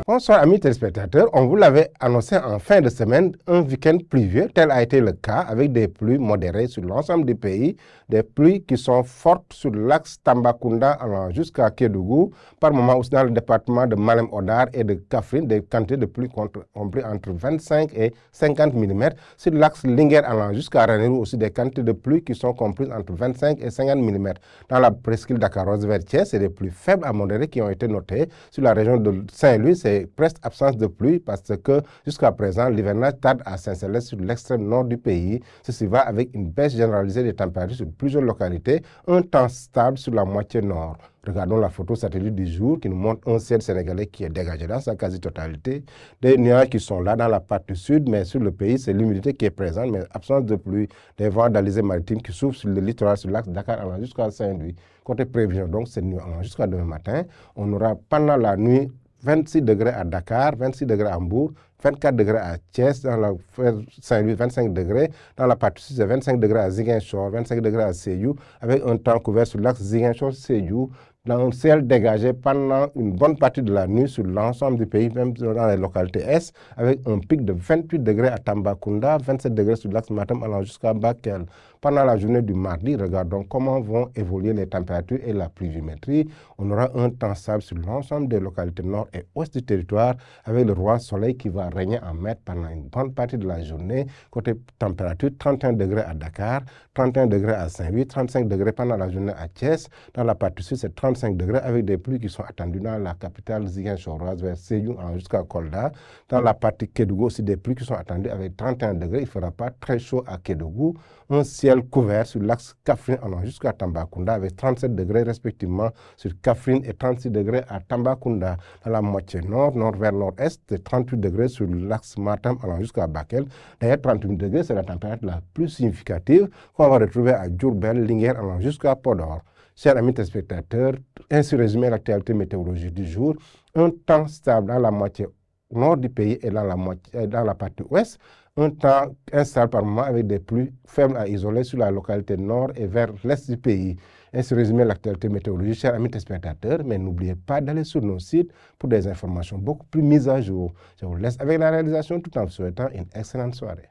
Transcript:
Bonsoir amis téléspectateurs, on vous l'avait annoncé en fin de semaine, un week-end pluvieux, tel a été le cas avec des pluies modérées sur l'ensemble du pays, des pluies qui sont fortes sur l'axe Tambacounda allant jusqu'à Kédougou, par moments aussi dans le département de Malem Hodar et de Kaffrine, des quantités de pluie comprises entre 25 et 50 mm, sur l'axe Linguère allant jusqu'à Ranérou aussi des quantités de pluie qui sont comprises entre 25 et 50 mm. Dans la presqu'île Dakaroz vers Thiès, c'est des pluies faibles à modérées qui ont été notées. Sur la région de Saint-Louis, c'est presque absence de pluie parce que jusqu'à présent, l'hivernage tarde à s'installer sur l'extrême nord du pays. Ceci va avec une baisse généralisée des températures sur plusieurs localités, un temps stable sur la moitié nord. Regardons la photo satellite du jour qui nous montre un ciel sénégalais qui est dégagé dans sa quasi-totalité. Des nuages qui sont là dans la partie sud, mais sur le pays, c'est l'humidité qui est présente, mais absence de pluie. Des vents d'alizé maritime qui souffrent sur le littoral, sur l'axe Dakar allant jusqu'à Saint-Louis. Côté prévision, donc, c'est nuit allant jusqu'à demain matin. On aura pendant la nuit 26 degrés à Dakar, 26 degrés à Hambourg, 24 degrés à Thiès, dans la Saint-Louis, 25 degrés. Dans la partie sud, c'est 25 degrés à Ziguinchor, 25 degrés à Sédhiou, avec un temps couvert sur l'axe Ziguinchor-Sédhiou, dans un ciel dégagé pendant une bonne partie de la nuit sur l'ensemble du pays, même dans les localités Est, avec un pic de 28 degrés à Tambacounda, 27 degrés sur l'axe Matam allant jusqu'à Bakel. Pendant la journée du mardi, regardons comment vont évoluer les températures et la pluviométrie. On aura un temps stable sur l'ensemble des localités nord et ouest du territoire, avec le roi soleil qui va régner en maître pendant une bonne partie de la journée. Côté température, 31 degrés à Dakar, 31 degrés à Saint-Louis, 35 degrés pendant la journée à Thiès. Dans la partie sud, c'est 35 degrés avec des pluies qui sont attendues dans la capitale Ziguinchoroise vers Sédhiou jusqu'à Kolda. Dans la partie Kédougou aussi, des pluies qui sont attendues avec 31 degrés. Il ne fera pas très chaud à Kédougou. Un ciel couvert sur l'axe Kaffrine allant jusqu'à Tambacounda avec 37 degrés respectivement sur Kaffrine et 36 degrés à Tambacounda. Dans la moitié nord, nord vers nord-est, c'est 38 degrés sur l'axe Matam allant jusqu'à Bakel. D'ailleurs, 38 degrés, c'est la température la plus significative qu'on va retrouver à Diourbel, Linguère allant jusqu'à Podor. Chers amis téléspectateurs, ainsi résumé l'actualité météorologique du jour. Un temps stable dans la moitié nord du pays et dans la partie ouest. Un temps instable par moment avec des pluies faibles à isoler sur la localité nord et vers l'est du pays. Ainsi résumé l'actualité météorologique, chers amis téléspectateurs, mais n'oubliez pas d'aller sur nos sites pour des informations beaucoup plus mises à jour. Je vous laisse avec la réalisation tout en vous souhaitant une excellente soirée.